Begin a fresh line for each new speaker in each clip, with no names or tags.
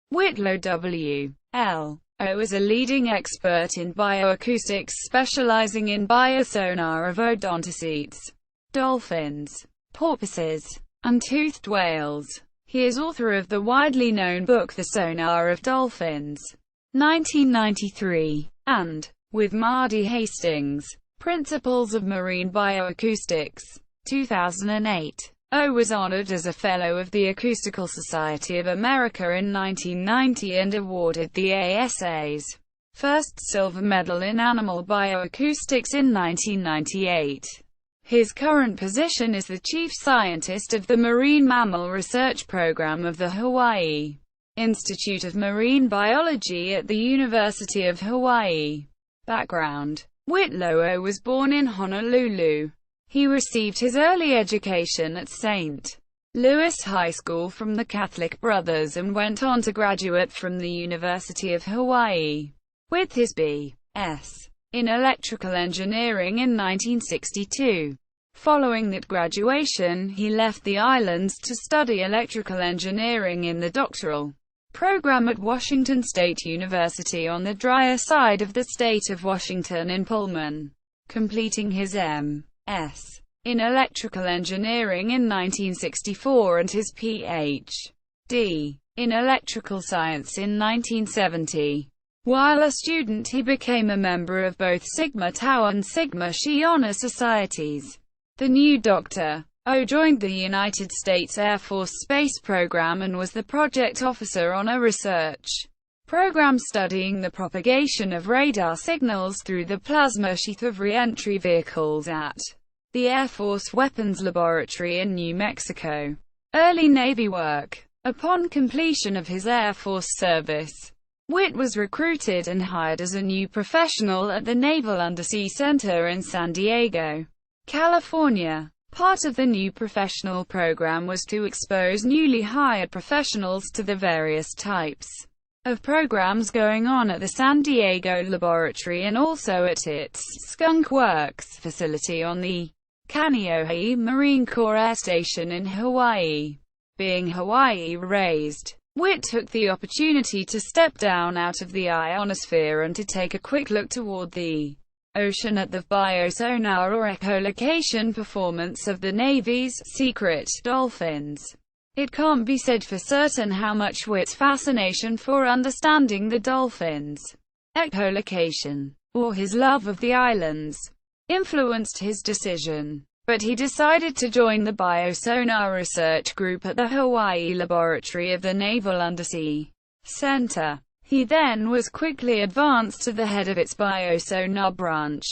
Whitlow W. L. O is a leading expert in bioacoustics specializing in biosonar of odontocetes, dolphins, porpoises, and toothed whales. He is author of the widely known book The Sonar of Dolphins, 1993, and, with Mardi Hastings, Principles of Marine Bioacoustics, 2008. O was honored as a Fellow of the Acoustical Society of America in 1990 and awarded the ASA's first silver medal in Animal Bioacoustics in 1998. His current position is the Chief Scientist of the Marine Mammal Research Program of the Hawaii Institute of Marine Biology at the University of Hawaii. Background: Whitlow Au was born in Honolulu. He received his early education at St. Louis High School from the Catholic Brothers and went on to graduate from the University of Hawaii with his B.S. in electrical engineering in 1962. Following that graduation, he left the islands to study electrical engineering in the doctoral program at Washington State University on the drier side of the state of Washington in Pullman, completing his M.S. in electrical engineering in 1964 and his Ph.D. in electrical science in 1970. While a student, he became a member of both Sigma Tau and Sigma Xi honor societies. The new Dr. O joined the United States Air Force Space Program and was the project officer on a research program studying the propagation of radar signals through the plasma sheath of re-entry vehicles at the Air Force Weapons Laboratory in New Mexico. Early Navy work. Upon completion of his Air Force service, Whit was recruited and hired as a new professional at the Naval Undersea Center in San Diego, California. Part of the new professional program was to expose newly hired professionals to the various types of programs going on at the San Diego laboratory and also at its Skunk Works facility on the Kaneohe Marine Corps Air Station in Hawaii. Being Hawaii-raised, Whit took the opportunity to step down out of the ionosphere and to take a quick look toward the ocean at the biosonar or echolocation performance of the Navy's secret dolphins. It can't be said for certain how much Whit's fascination for understanding the dolphins' echolocation, or his love of the islands, influenced his decision, but he decided to join the biosonar research group at the Hawaii laboratory of the Naval Undersea Center. He then was quickly advanced to the head of its biosonar branch.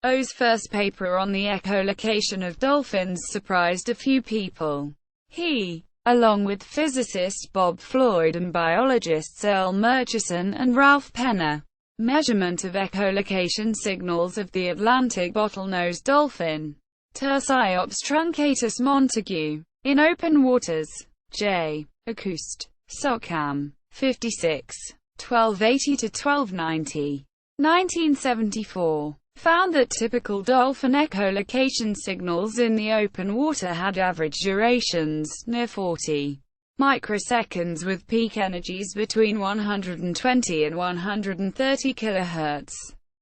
O's first paper on the echolocation of dolphins surprised a few people. He, along with physicist Bob Floyd and biologists Earl Murchison and Ralph Penner, measurement of echolocation signals of the Atlantic bottlenose dolphin, Tursiops truncatus montague, in open waters. J. Acoust. SOCAM. 56. 1280–1290. 1974. Found that typical dolphin echolocation signals in the open water had average durations, near 40 microseconds with peak energies between 120 and 130 kHz.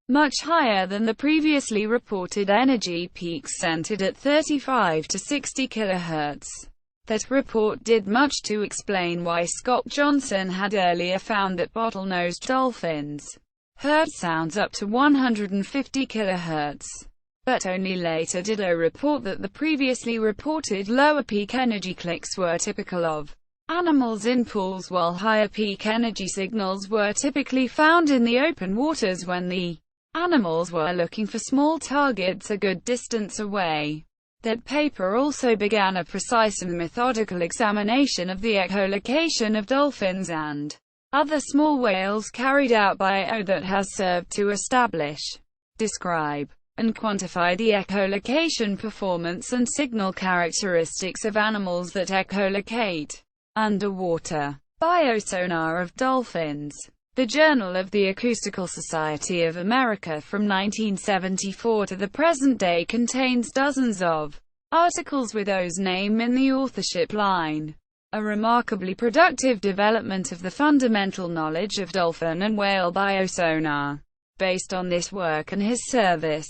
Much higher than the previously reported energy peaks centered at 35 to 60 kHz. That report did much to explain why Scott Johnson had earlier found that bottlenose dolphins heard sounds up to 150 kHz. But only later did O report that the previously reported lower peak energy clicks were typical of animals in pools, while higher peak energy signals were typically found in the open waters when the animals were looking for small targets a good distance away. That paper also began a precise and methodical examination of the echolocation of dolphins and other small whales carried out by O that has served to establish, describe, and quantify the echolocation performance and signal characteristics of animals that echolocate underwater. Biosonar of Dolphins. The Journal of the Acoustical Society of America from 1974 to the present day contains dozens of articles with O's name in the authorship line. a remarkably productive development of the fundamental knowledge of dolphin and whale biosonar. Based on this work and his service,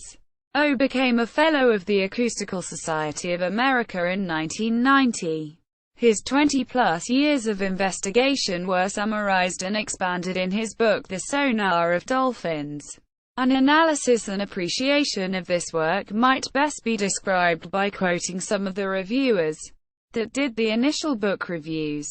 Au became a Fellow of the Acoustical Society of America in 1990. His 20-plus years of investigation were summarized and expanded in his book The Sonar of Dolphins. An analysis and appreciation of this work might best be described by quoting some of the reviewers that did the initial book reviews.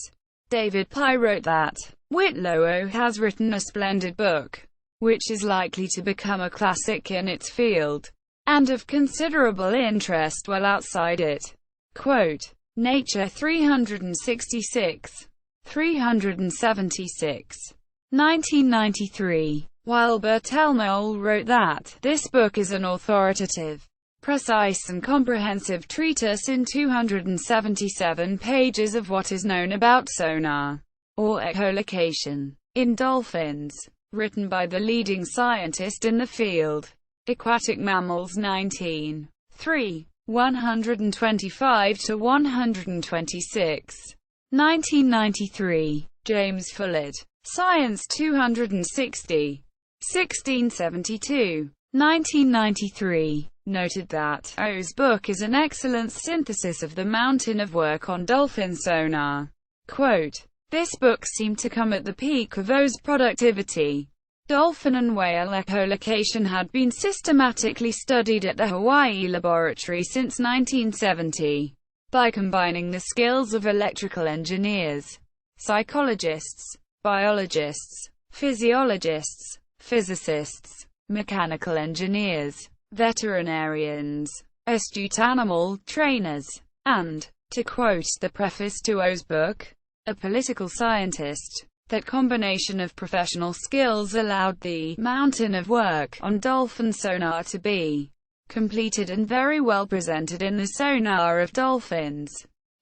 David Pye wrote that, "Whitlow Au has written a splendid book, which is likely to become a classic in its field, and of considerable interest well outside it." Quote, Nature 366. 376. 1993. While Berthelmol wrote that, "This book is an authoritative, precise and comprehensive treatise in 277 pages of what is known about sonar, or echolocation, in dolphins, written by the leading scientist in the field. Aquatic Mammals 19. 3. 125 to 126. 1993. James Fullett. Science 260. 1672. 1993. Noted that Au's book is an excellent synthesis of the mountain of work on dolphin sonar. Quote, "This book seemed to come at the peak of Au's productivity. Dolphin and whale echolocation had been systematically studied at the Hawaii laboratory since 1970. By combining the skills of electrical engineers, psychologists, biologists, physiologists, physicists, mechanical engineers, veterinarians, astute animal trainers, and, to quote the preface to Au's book, a political scientist, that combination of professional skills allowed the mountain of work on dolphin sonar to be completed and very well presented in the Sonar of Dolphins."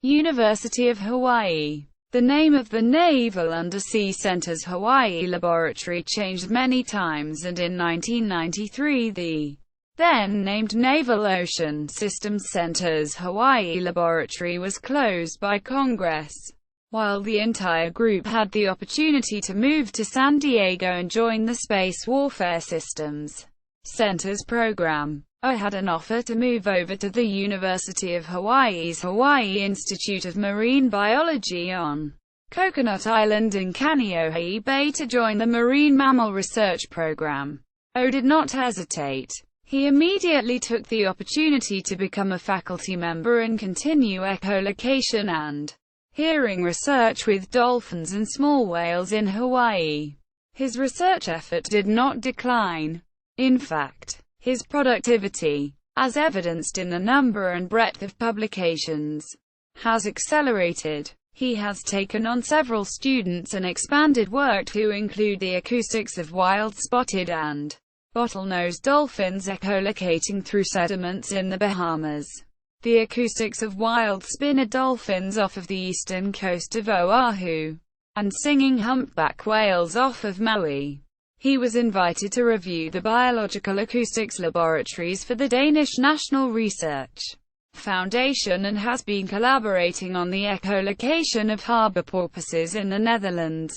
University of Hawaii. The name of the Naval Undersea Center's Hawaii laboratory changed many times, and in 1993 the then-named Naval Ocean Systems Center's Hawaii laboratory was closed by Congress, while the entire group had the opportunity to move to San Diego and join the Space Warfare Systems Center's program. I had an offer to move over to the University of Hawaii's Hawaii Institute of Marine Biology on Coconut Island in Kaneohe Bay to join the Marine Mammal Research Program. Au did not hesitate. He immediately took the opportunity to become a faculty member and continue echolocation and hearing research with dolphins and small whales in Hawaii. His research effort did not decline. In fact, his productivity, as evidenced in the number and breadth of publications, has accelerated. He has taken on several students and expanded work to include the acoustics of wild spotted and bottlenose dolphins echolocating through sediments in the Bahamas, the acoustics of wild spinner dolphins off of the eastern coast of Oahu, and singing humpback whales off of Maui. He was invited to review the biological acoustics laboratories for the Danish National Research Foundation and has been collaborating on the echolocation of harbor porpoises in the Netherlands.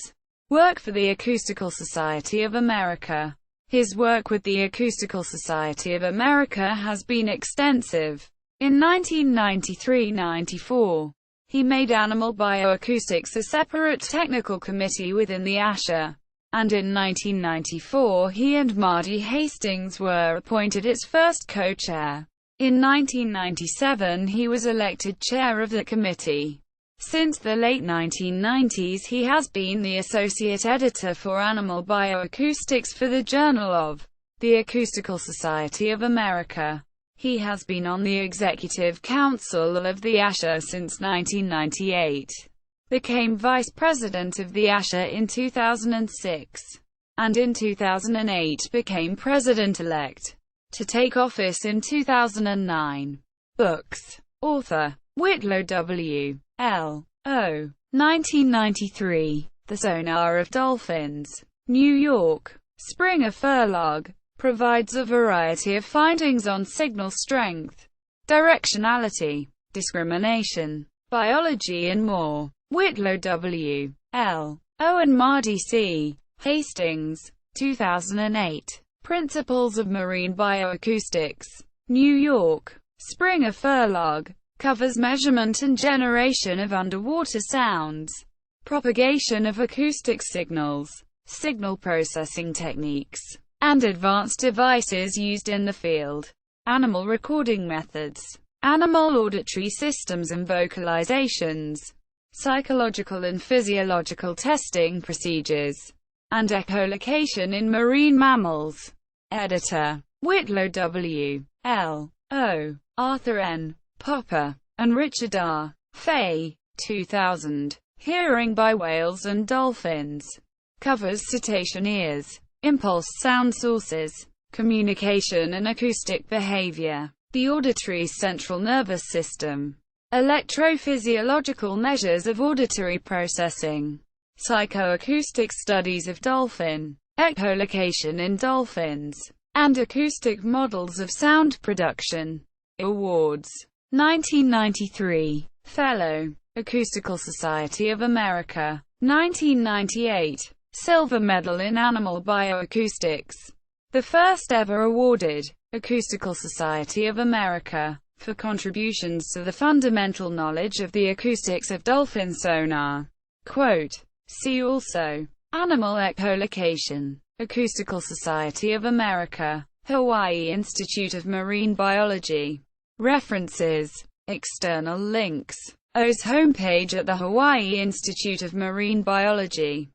Work for the Acoustical Society of America. His work with the Acoustical Society of America has been extensive. In 1993-94, he made Animal Bioacoustics a separate technical committee within the ASHA. And in 1994 he and Mardi Hastings were appointed its first co-chair. In 1997 he was elected chair of the committee. Since the late 1990s he has been the associate editor for Animal Bioacoustics for the Journal of the Acoustical Society of America. He has been on the Executive Council of the ASHA since 1998. Became Vice President of the ASHA in 2006, and in 2008 became President-elect, to take office in 2009. Books. Author. Whitlow W. L. O. 1993. The Sonar of Dolphins. New York. Springer Verlag. Provides a variety of findings on signal strength, directionality, discrimination, biology and more. Whitlow W. L. O. and Mardi Hastings, 2008. Principles of Marine Bioacoustics. New York. Springer Furlog. Covers measurement and generation of underwater sounds, propagation of acoustic signals, signal processing techniques, and advanced devices used in the field, animal recording methods, animal auditory systems and vocalizations, psychological and physiological testing procedures, and echolocation in marine mammals. Editor. Whitlow W. L. O. Arthur N. Popper, and Richard R. Fay, 2000. Hearing by Whales and Dolphins. Covers cetacean ears, impulse sound sources, communication and acoustic behavior, the auditory central nervous system, electrophysiological measures of auditory processing, psychoacoustic studies of dolphin, echolocation in dolphins, and acoustic models of sound production. Awards. 1993. Fellow, Acoustical Society of America. 1998. Silver Medal in Animal Bioacoustics. The first ever awarded, Acoustical Society of America, for contributions to the fundamental knowledge of the acoustics of dolphin sonar. Quote. See also. Animal echolocation. Acoustical Society of America. Hawaii Institute of Marine Biology. References. External links. Au's homepage at the Hawaii Institute of Marine Biology.